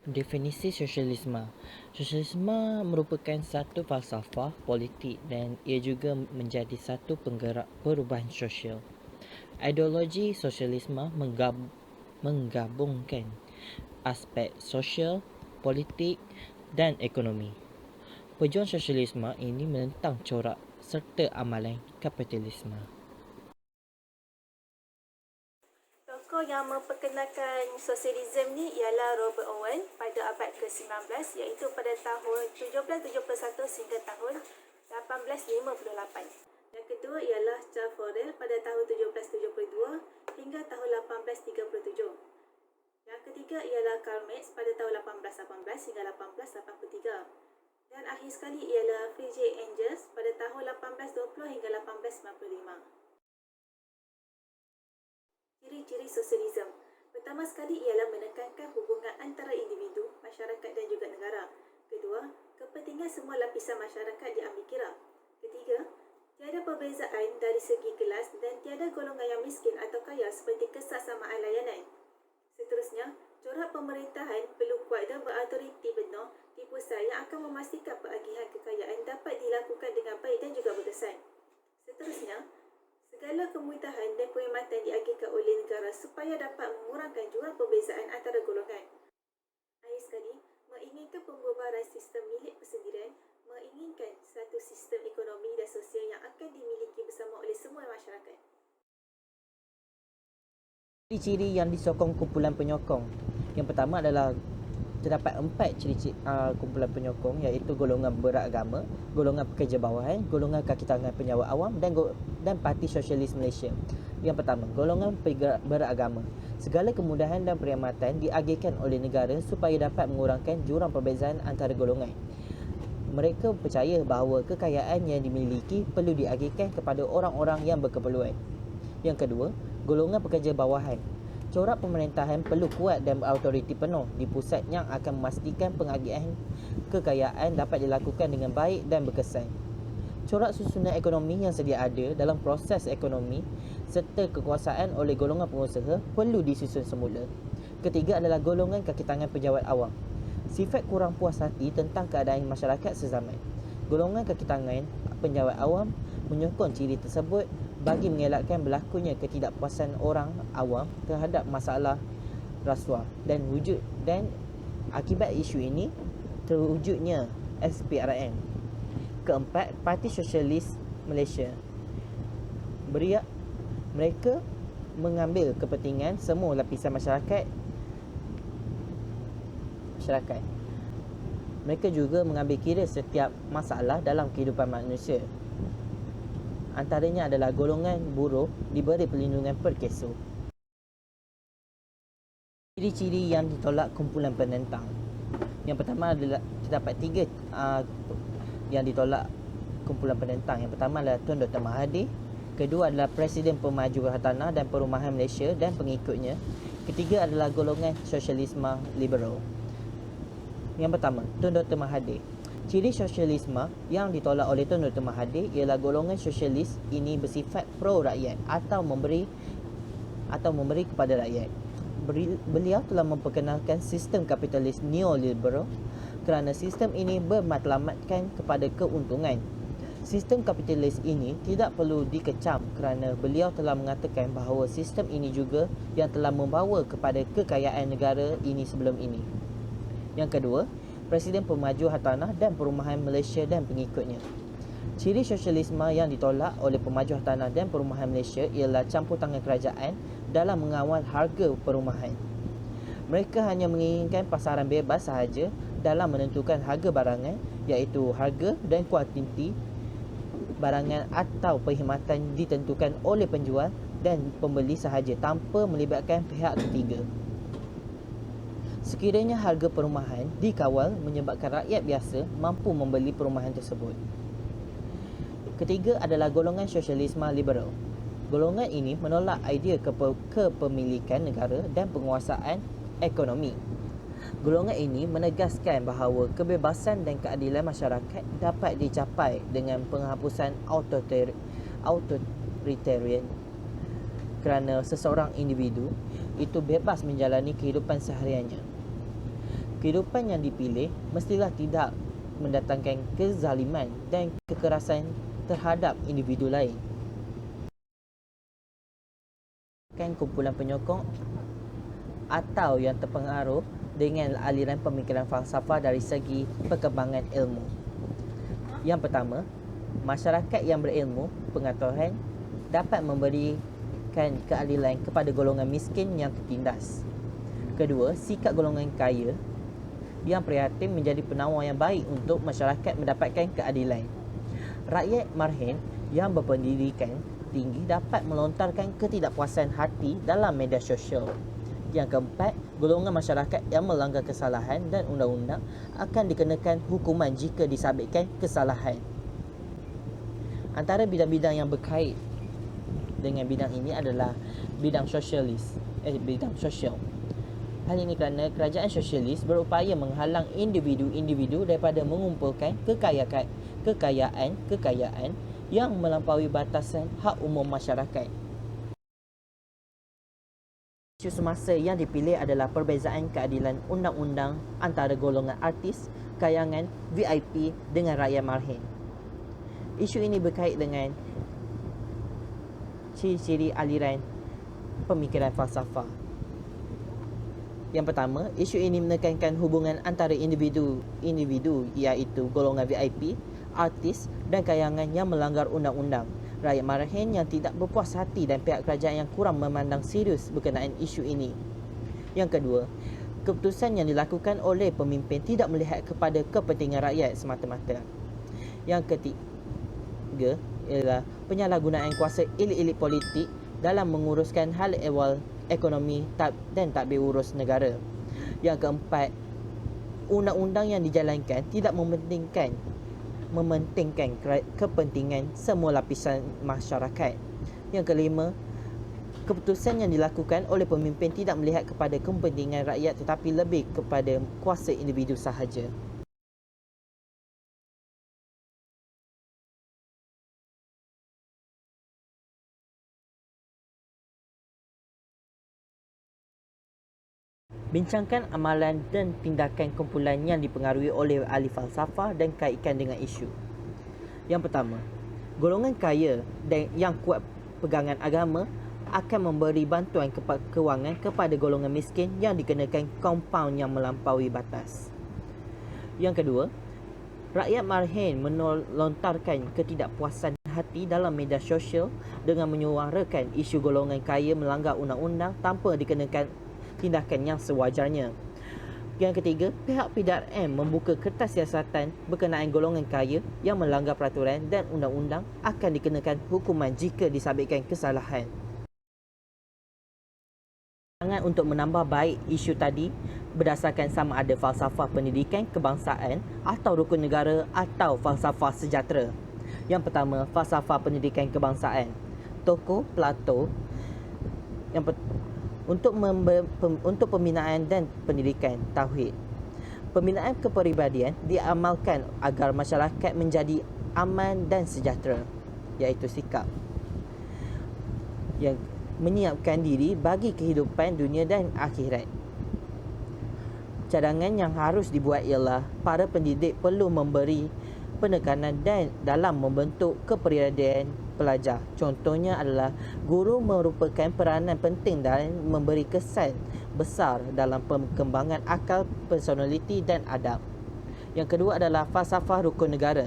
Definisi sosialisme. Sosialisme merupakan satu falsafah politik dan ia juga menjadi satu penggerak perubahan sosial. Ideologi sosialisme menggabungkan aspek sosial, politik dan ekonomi. Pejuang sosialisme ini menentang corak serta amalan kapitalisme. Tokoh yang memperkenalkan sosialisme ni ialah Robert Owen pada abad ke-19 iaitu pada tahun 1771 sehingga tahun 1858. Yang kedua ialah Charles Fourier pada tahun 1772 hingga tahun 1837. Yang ketiga ialah Karl Marx pada tahun 1818 hingga 1883. Dan akhir sekali ialah Friedrich Engels pada tahun 1820 hingga 1895. Ciri-ciri sosialisme. Pertama sekali ialah menekankan hubungan antara individu, masyarakat dan juga negara. Kedua, kepentingan semua lapisan masyarakat diambil kira. Ketiga, tiada perbezaan dari segi kelas dan tiada golongan yang miskin atau kaya seperti kesamaan layanan. Seterusnya, corak pemerintahan perlu kuat dan berautoriti benar di pusat yang akan memastikan peagihan kekayaan dapat dilakukan dengan baik dan juga berkesan. Seterusnya, segala kemudahan dan perkhidmatan diagihkan oleh negara supaya dapat mengurangkan jurang perbezaan antara golongan. Akhir sekali, menginginkan pembubaran sistem milik persendirian, menginginkan satu sistem ekonomi dan sosial yang akan dimiliki bersama oleh semua masyarakat. Ciri-ciri yang disokong kumpulan penyokong. Yang pertama adalah terdapat 4 ciri-ciri kumpulan penyokong iaitu golongan beragama, golongan pekerja bawahan, golongan kaki tangan penjawat awam dan Parti Sosialis Malaysia. Yang pertama, golongan beragama. Segala kemudahan dan perkhidmatan diagihkan oleh negara supaya dapat mengurangkan jurang perbezaan antara golongan. Mereka percaya bahawa kekayaan yang dimiliki perlu diagihkan kepada orang-orang yang berkeperluan. Yang kedua, golongan pekerja bawahan. Corak pemerintahan perlu kuat dan berautoriti penuh di pusat yang akan memastikan pengagihan kekayaan dapat dilakukan dengan baik dan berkesan. Corak susunan ekonomi yang sedia ada dalam proses ekonomi serta kekuasaan oleh golongan pengusaha perlu disusun semula. Ketiga adalah golongan kaki tangan pejabat awam. Sifat kurang puas hati tentang keadaan masyarakat sezaman. Golongan kaki tangan penjawat awam menyokong ciri tersebut bagi mengelakkan berlakunya ketidakpuasan orang awam terhadap masalah rasuah dan akibat isu ini terwujudnya SPRM. Keempat, Parti Sosialis Malaysia. Mereka mengambil kepentingan semua lapisan masyarakat. Mereka juga mengambil kira setiap masalah dalam kehidupan manusia. Antaranya adalah golongan buruh diberi perlindungan per keso. Ciri-ciri yang ditolak kumpulan penentang. Yang pertama adalah terdapat 3 yang ditolak kumpulan penentang. Yang pertama adalah Tun Dr. Mahathir. Kedua adalah Presiden Pemaju Hartanah dan Perumahan Malaysia dan pengikutnya. Ketiga adalah golongan sosialisme liberal. Yang pertama, Tun Dr. Mahathir. Ciri sosialisme yang ditolak oleh Tun Dr. Mahathir ialah golongan sosialis ini bersifat pro-rakyat atau memberi kepada rakyat. Beliau telah memperkenalkan sistem kapitalis neoliberal kerana sistem ini bermatlamatkan kepada keuntungan. Sistem kapitalis ini tidak perlu dikecam kerana beliau telah mengatakan bahawa sistem ini juga yang telah membawa kepada kekayaan negara ini sebelum ini. Yang kedua, Presiden Pemaju Hartanah dan Perumahan Malaysia dan pengikutnya. Ciri sosialisme yang ditolak oleh Pemaju Hartanah dan Perumahan Malaysia ialah campur tangan kerajaan dalam mengawal harga perumahan. Mereka hanya menginginkan pasaran bebas sahaja dalam menentukan harga barangan iaitu harga dan kuantiti barangan atau perkhidmatan ditentukan oleh penjual dan pembeli sahaja tanpa melibatkan pihak ketiga. Sekiranya harga perumahan dikawal menyebabkan rakyat biasa mampu membeli perumahan tersebut. Ketiga adalah golongan sosialisme liberal. Golongan ini menolak idea kepemilikan negara dan penguasaan ekonomi. Golongan ini menegaskan bahawa kebebasan dan keadilan masyarakat dapat dicapai dengan penghapusan authoritarian kerana seseorang individu itu bebas menjalani kehidupan sehariannya. Kehidupan yang dipilih mestilah tidak mendatangkan kezaliman dan kekerasan terhadap individu lain. Kumpulan penyokong atau yang terpengaruh dengan aliran pemikiran falsafah dari segi perkembangan ilmu. Yang pertama, masyarakat yang berilmu pengetahuan dapat memberikan keadilan kepada golongan miskin yang tertindas. Kedua, sikap golongan kaya yang prihatin menjadi penawar yang baik untuk masyarakat mendapatkan keadilan. Rakyat marhen yang berpendidikan tinggi dapat melontarkan ketidakpuasan hati dalam media sosial. Yang keempat, golongan masyarakat yang melanggar kesalahan dan undang-undang akan dikenakan hukuman jika disabitkan kesalahan. Antara bidang-bidang yang berkait dengan bidang ini adalah bidang bidang sosial. Hal ini kerana kerajaan sosialis berupaya menghalang individu-individu daripada mengumpulkan kekayaan yang melampaui batasan hak umum masyarakat. Isu semasa yang dipilih adalah perbezaan keadilan undang-undang antara golongan artis, kayangan, VIP dengan rakyat marhen. Isu ini berkait dengan ciri-ciri aliran pemikiran falsafah. Yang pertama, isu ini menekankan hubungan antara individu iaitu golongan VIP, artis dan kayangan yang melanggar undang-undang. Rakyat marhen yang tidak berpuas hati dan pihak kerajaan yang kurang memandang serius berkenaan isu ini. Yang kedua, keputusan yang dilakukan oleh pemimpin tidak melihat kepada kepentingan rakyat semata-mata. Yang ketiga ialah penyalahgunaan kuasa elit-elit politik dalam menguruskan hal ehwal ekonomi dan tadbir urus negara. Yang keempat, undang-undang yang dijalankan tidak mementingkan kepentingan semua lapisan masyarakat. Yang kelima, keputusan yang dilakukan oleh pemimpin tidak melihat kepada kepentingan rakyat tetapi lebih kepada kuasa individu sahaja. Bincangkan amalan dan tindakan kumpulan yang dipengaruhi oleh ahli falsafah dan kaitkan dengan isu. Yang pertama, golongan kaya dan yang kuat pegangan agama akan memberi bantuan kewangan kepada golongan miskin yang dikenakan kompaun yang melampaui batas. Yang kedua, rakyat marhen melontarkan ketidakpuasan hati dalam media sosial dengan menyuarakan isu golongan kaya melanggar undang-undang tanpa dikenakan tindakan yang sewajarnya. Yang ketiga, pihak PDRM membuka kertas siasatan berkenaan golongan kaya yang melanggar peraturan dan undang-undang akan dikenakan hukuman jika disabitkan kesalahan. Untuk menambah baik isu tadi berdasarkan sama ada falsafah pendidikan kebangsaan atau rukun negara atau falsafah sejahtera. Yang pertama, falsafah pendidikan kebangsaan. Tokoh Plato untuk pembinaan dan pendidikan tauhid. Pembinaan kepribadian diamalkan agar masyarakat menjadi aman dan sejahtera, iaitu sikap yang menyiapkan diri bagi kehidupan dunia dan akhirat. Cadangan yang harus dibuat ialah para pendidik perlu memberi penekanan dan dalam membentuk kepribadian pelajar. Contohnya adalah guru merupakan peranan penting dan memberi kesan besar dalam perkembangan akal, personaliti dan adab. Yang kedua adalah falsafah rukun negara.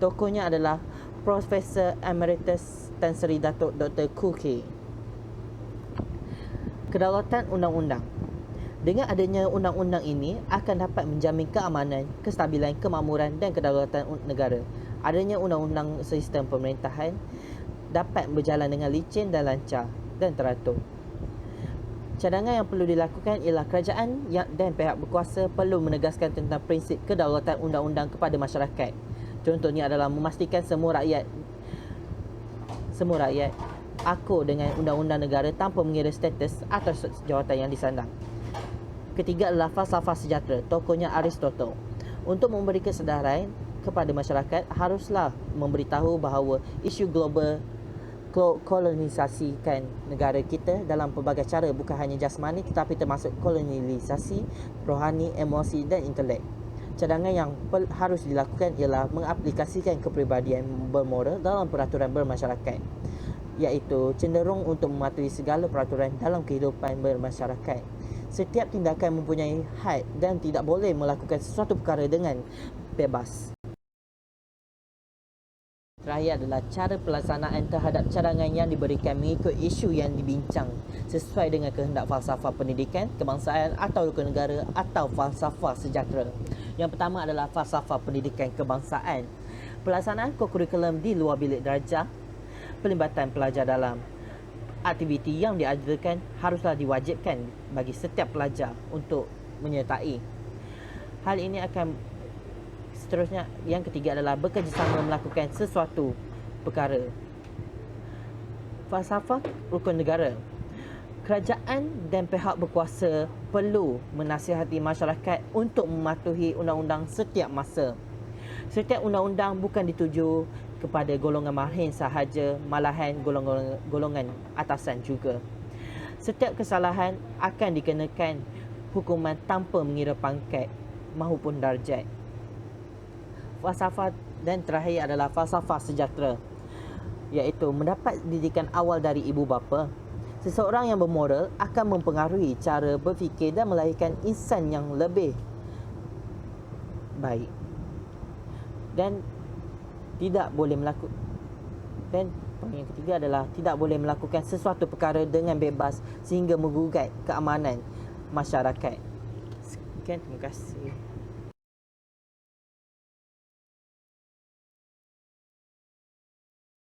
Tokohnya adalah Profesor Emeritus Tan Sri Datuk Dr. Khoo Kee. Kedaulatan undang-undang. Dengan adanya undang-undang ini akan dapat menjamin keamanan, kestabilan, kemakmuran dan kedaulatan negara. Adanya undang-undang sistem pemerintahan dapat berjalan dengan licin dan lancar dan teratur. Cadangan yang perlu dilakukan ialah kerajaan dan pihak berkuasa perlu menegaskan tentang prinsip kedaulatan undang-undang kepada masyarakat. Contohnya adalah memastikan semua rakyat akur dengan undang-undang negara tanpa mengira status atau jawatan yang disandang. Ketiga adalah falsafah sejahtera. Tokohnya Aristotle. Untuk memberi kesedaran kepada masyarakat, haruslah memberitahu bahawa isu global kolonisasikan negara kita dalam pelbagai cara, bukan hanya jasmani tetapi termasuk kolonisasi rohani, emosi dan intelek. Cadangan yang harus dilakukan ialah mengaplikasikan kepribadian bermoral dalam peraturan bermasyarakat, iaitu cenderung untuk mematuhi segala peraturan dalam kehidupan bermasyarakat. Setiap tindakan mempunyai had dan tidak boleh melakukan sesuatu perkara dengan bebas. Terakhir adalah cara pelaksanaan terhadap cadangan yang diberikan mengikut isu yang dibincang sesuai dengan kehendak falsafah pendidikan, kebangsaan atau rukun negara atau falsafah sejahtera. Yang pertama adalah falsafah pendidikan kebangsaan. Pelaksanaan kurikulum di luar bilik darjah, pelibatan pelajar dalam aktiviti yang diadakan haruslah diwajibkan bagi setiap pelajar untuk menyertai. Hal ini akan seterusnya, yang ketiga adalah bekerjasama melakukan sesuatu perkara. Falsafah rukun negara. Kerajaan dan pihak berkuasa perlu menasihati masyarakat untuk mematuhi undang-undang setiap masa. Setiap undang-undang bukan dituju kepada golongan marhin sahaja, malahan golongan atasan juga. Setiap kesalahan akan dikenakan hukuman tanpa mengira pangkat maupun darjat. Falsafah dan terakhir adalah falsafah sejahtera, iaitu mendapat didikan awal dari ibu bapa. Seseorang yang bermoral akan mempengaruhi cara berfikir dan melahirkan insan yang lebih baik, dan tidak boleh melakukan, dan yang ketiga adalah tidak boleh melakukan sesuatu perkara dengan bebas sehingga menggugat keamanan masyarakat. Sekian, terima kasih.